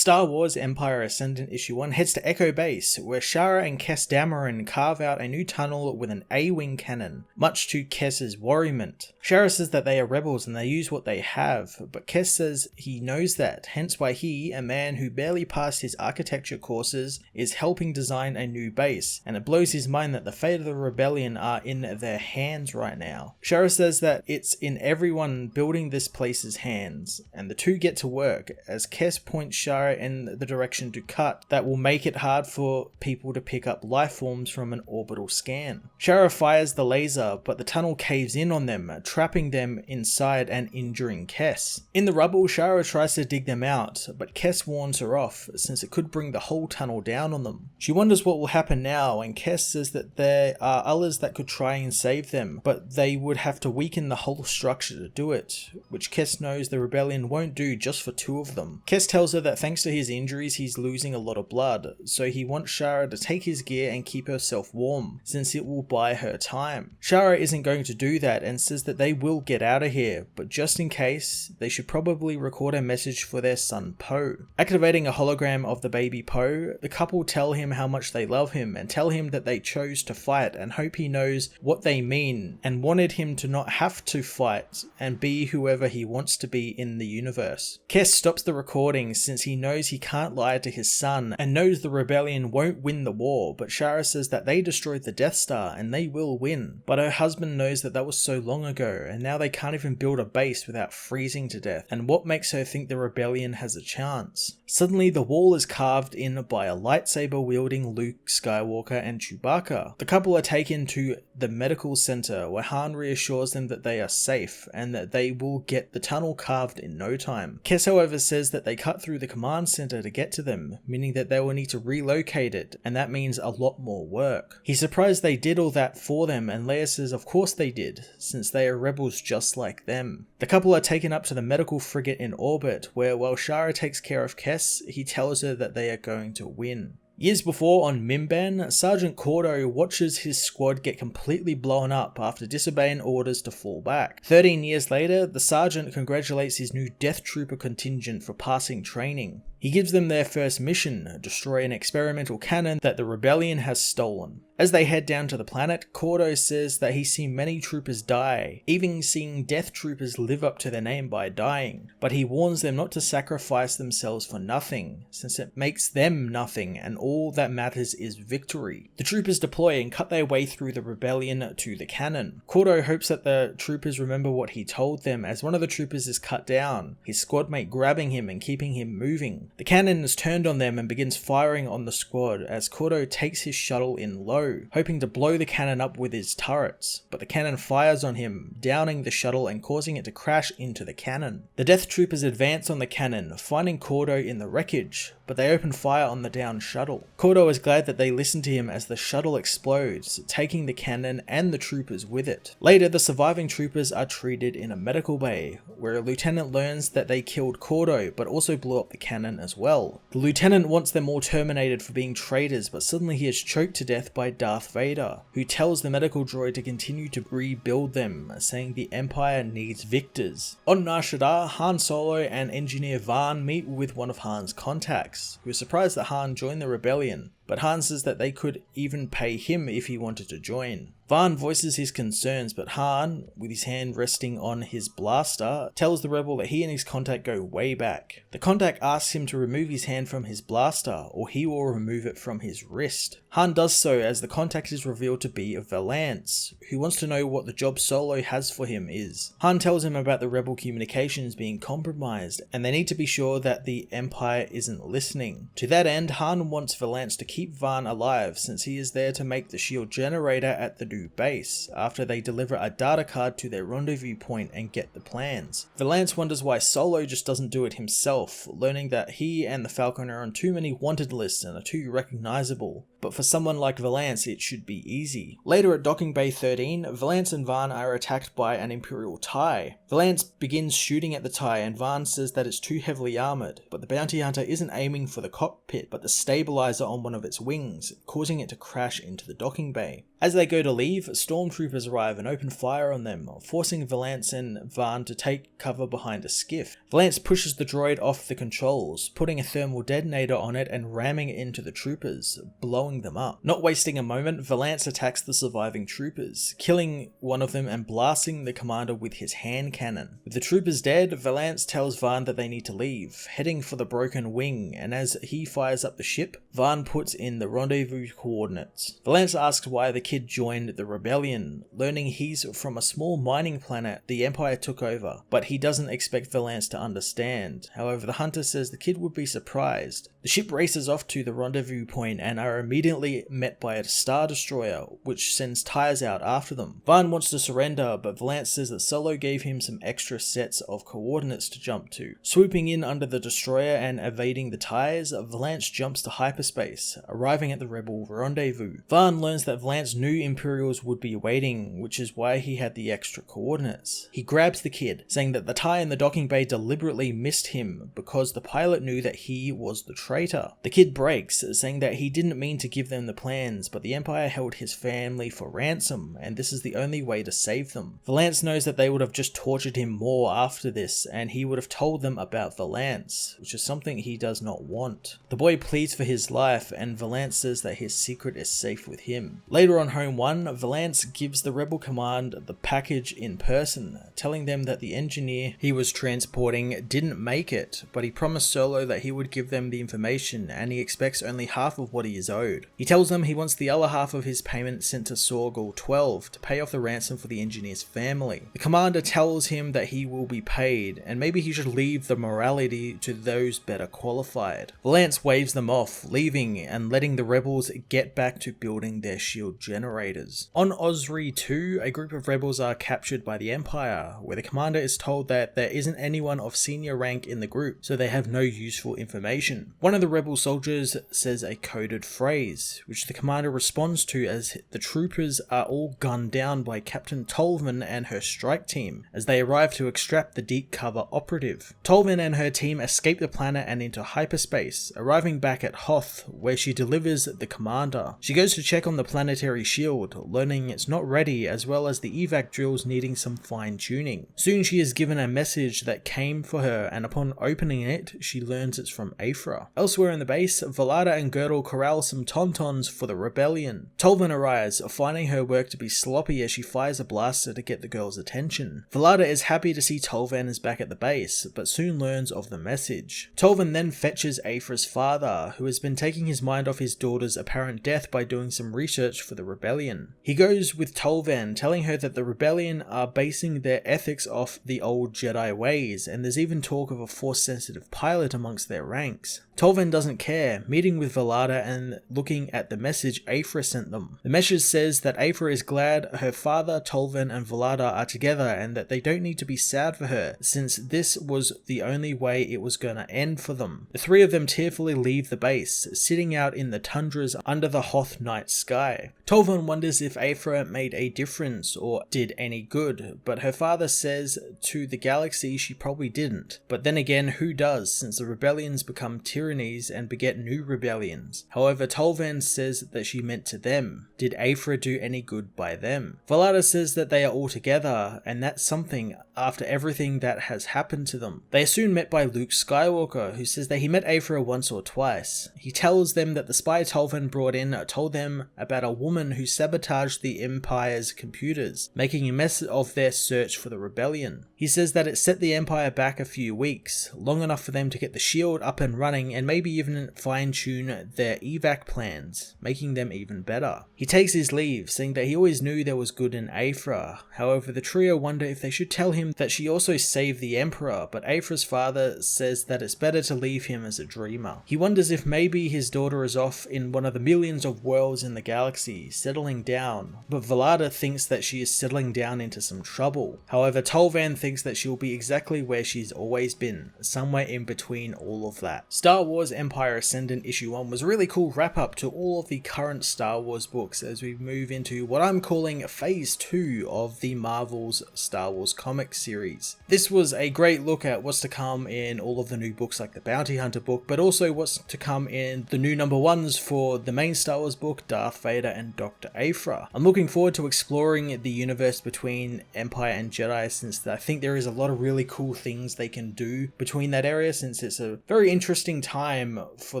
Star Wars Empire Ascendant Issue 1 heads to Echo Base, where Shara and Kes carve out a new tunnel with an A-wing cannon, much to Kes's worriment. Shara says that they are rebels and they use what they have, but Kes says he knows that, hence why he, a man who barely passed his architecture courses, is helping design a new base, and it blows his mind that the fate of the rebellion are in their hands right now. Shara says that it's in everyone building this place's hands, and the two get to work, as Kes points Shara in the direction to cut that will make it hard for people to pick up life forms from an orbital scan. Shara fires the laser, but the tunnel caves in on them, trapping them inside and injuring Kes. In the rubble, Shara tries to dig them out, but Kes warns her off, since it could bring the whole tunnel down on them. She wonders what will happen now, and Kes says that there are others that could try and save them, but they would have to weaken the whole structure to do it, which Kes knows the rebellion won't do just for two of them. Kes tells her that thanks to his injuries he's losing a lot of blood, so he wants Shara to take his gear and keep herself warm, since it will buy her time. Shara isn't going to do that and says that they will get out of here, but just in case, they should probably record a message for their son Poe. Activating a hologram of the baby Poe, the couple tell him how much they love him and tell him that they chose to fight and hope he knows what they mean and wanted him to not have to fight and be whoever he wants to be in the universe. Kes stops the recording since he knows he can't lie to his son and knows the rebellion won't win the war, but Shara says that they destroyed the Death Star and they will win. But her husband knows that was so long ago and now they can't even build a base without freezing to death, and what makes her think the rebellion has a chance? Suddenly the wall is carved in by a lightsaber wielding Luke Skywalker and Chewbacca. The couple are taken to the medical center where Han reassures them that they are safe and that they will get the tunnel carved in no time. Kes however says that they cut through the command center to get to them, meaning that they will need to relocate it, and that means a lot more work. He's surprised they did all that for them, and Leia says of course they did, since they are rebels just like them. The couple are taken up to the medical frigate in orbit, where while Shara takes care of Kes, he tells her that they are going to win. Years before on Mimban, Sergeant Cordo watches his squad get completely blown up after disobeying orders to fall back. 13 years later, the sergeant congratulates his new Death Trooper contingent for passing training. He gives them their first mission, destroy an experimental cannon that the rebellion has stolen. As they head down to the planet, Cordo says that he's seen many troopers die, even seeing death troopers live up to their name by dying, but he warns them not to sacrifice themselves for nothing, since it makes them nothing and all that matters is victory. The troopers deploy and cut their way through the rebellion to the cannon. Cordo hopes that the troopers remember what he told them, as one of the troopers is cut down, his squad mate grabbing him and keeping him moving. The cannon is turned on them and begins firing on the squad as Cordo takes his shuttle in low, hoping to blow the cannon up with his turrets, but the cannon fires on him, downing the shuttle and causing it to crash into the cannon. The Death Troopers advance on the cannon, finding Cordo in the wreckage, but they open fire on the downed shuttle. Cordo is glad that they listen to him as the shuttle explodes, taking the cannon and the troopers with it. Later, the surviving troopers are treated in a medical bay, where a lieutenant learns that they killed Cordo, but also blew up the cannon as well. The lieutenant wants them all terminated for being traitors, but suddenly he is choked to death by Darth Vader, who tells the medical droid to continue to rebuild them, saying the Empire needs victors. On Nar Shaddaa, Han Solo and Engineer Vaan meet with one of Han's contacts, who is surprised that Han joined the rebellion, but Han says that they could even pay him if he wanted to join. Vaan voices his concerns, but Han, with his hand resting on his blaster, tells the rebel that he and his contact go way back. The contact asks him to remove his hand from his blaster, or he will remove it from his wrist. Han does so as the contact is revealed to be of Valance, who wants to know what the job Solo has for him is. Han tells him about the rebel communications being compromised, and they need to be sure that the Empire isn't listening. To that end, Han wants Valance to keep Vaan alive, since he is there to make the shield generator at the new base, after they deliver a data card to their rendezvous point and get the plans. Valance wonders why Solo just doesn't do it himself, learning that he and the Falcon are on too many wanted lists and are too recognizable. but for someone like Valance it should be easy. Later at Docking Bay 13, Valance and Vaan are attacked by an Imperial TIE. Valance begins shooting at the TIE and Vaan says that it's too heavily armoured, but the bounty hunter isn't aiming for the cockpit but the stabilizer on one of its wings, causing it to crash into the docking bay. As they go to leave, stormtroopers arrive and open fire on them, forcing Valance and Vaan to take cover behind a skiff. Valance pushes the droid off the controls, putting a thermal detonator on it and ramming it into the troopers, blowing them up. Not wasting a moment, Valance attacks the surviving troopers, killing one of them and blasting the commander with his hand cannon. With the troopers dead, Valance tells Vaan that they need to leave, heading for the broken wing, and as he fires up the ship, Vaan puts in the rendezvous coordinates. Valance asks why the kid joined the rebellion, learning he's from a small mining planet the Empire took over, but he doesn't expect Valance to understand. However, the hunter says the kid would be surprised. The ship races off to the rendezvous point and are immediately met by a star destroyer, which sends TIEs out after them. Vaan wants to surrender, but Valance says that Solo gave him some extra sets of coordinates to jump to. Swooping in under the destroyer and evading the TIEs, Valance jumps to hyperspace, arriving at the rebel rendezvous. Vaan learns that Valance knew Imperials would be waiting, which is why he had the extra coordinates. He grabs the kid, saying that the TIE in the docking bay deliberately missed him because the pilot knew that he was the traitor. The kid breaks, saying that he didn't mean to give them the plans, but the Empire held his family for ransom, and this is the only way to save them. Valance knows that they would have just tortured him more after this, and he would have told them about Valance, which is something he does not want. The boy pleads for his life, and Valance says that his secret is safe with him. Later on Home 1, Valance gives the Rebel Command the package in person, telling them that the engineer he was transporting didn't make it, but he promised Solo that he would give them the information and he expects only half of what he is owed. He tells them he wants the other half of his payment sent to Sorgal 12 to pay off the ransom for the engineer's family. The commander tells him that he will be paid and maybe he should leave the morality to those better qualified. Valance waves them off, leaving and letting the rebels get back to building their shield generators. On Osri 2, a group of rebels are captured by the Empire, where the commander is told that there isn't anyone of senior rank in the group, so they have no useful information. One of the rebel soldiers says a coded phrase, which the commander responds to as the troopers are all gunned down by Captain Tolman and her strike team, as they arrive to extract the deep cover operative. Tolman and her team escape the planet and into hyperspace, arriving back at Hoth, where she delivers the commander. She goes to check on the planetary shield, learning it's not ready, as well as the evac drills needing some fine tuning. Soon she is given a message that came for her, and upon opening it, she learns it's from Aphra. Elsewhere in the base, Valada and Girdle corral some tauntauns for the rebellion. Tolman arrives, finding her work to be sloppy as she fires a blaster to get the girl's attention. Valada is happy to see Tolvan is back at the base, but soon learns of the message. Tolvan then fetches Aphra's father, who has been taking his mind off his daughter's apparent death by doing some research for the rebellion. He goes with Tolvan, telling her that the rebellion are basing their ethics off the old Jedi ways, and there's even talk of a Force-sensitive pilot amongst their ranks. Tolvan doesn't care, meeting with Valada and looking at the message Aphra sent them. The message says that Aphra is glad her father, Tolvan, and Valada are together and that they don't need to be sad for her, since this was the only way it was gonna end for them. The three of them tearfully leave the base, sitting out in the tundras under the Hoth night sky. Tolvan wonders if Aphra made a difference or did any good, but her father says to the galaxy she probably didn't. But then again, who does, since the rebellions become tyrannies and beget new rebellions? However, Tolvan says that she meant to them. Did Aphra do any good by them? Valada says that they are all together, and that's something after everything that has happened to them. They are soon met by Luke Skywalker, who says that he met Aphra once or twice. He tells them that the spy Tolvan brought in told them about a woman who sabotaged the Empire's computers, making a mess of their search for the rebellion. He says that it set the Empire back a few weeks, long enough for them to get the shield up and running and maybe even fine-tune their evac plans, making them even better. He takes his leave, saying that he always knew there was good in Aphra. However, the trio wonder if they should tell him that she also saved the Emperor, but Aphra's father says that it's better to leave him as a dreamer. He wonders if maybe his daughter is off in one of the millions of worlds in the galaxy, settling down, but Valada thinks that she is settling down into some trouble. However, Tolvan thinks that she'll be exactly where she's always been, somewhere in between all of that. Star Wars Empire Ascendant Issue 1 was a really cool wrap up up to all of the current Star Wars books as we move into what I'm calling Phase 2 of the Marvel's Star Wars comic series. This was a great look at what's to come in all of the new books like the Bounty Hunter book, but also what's to come in the new #1s for the main Star Wars book, Darth Vader and Dr. Aphra. I'm looking forward to exploring the universe between Empire and Jedi, since I think there is a lot of really cool things they can do between that area, since it's a very interesting time for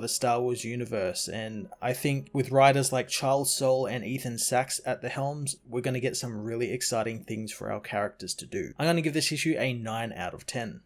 the Star Wars universe. And I think with writers like Charles Soule and Ethan Sachs at the helms, we're going to get some really exciting things for our characters to do. I'm going to give this issue a 9 out of 10.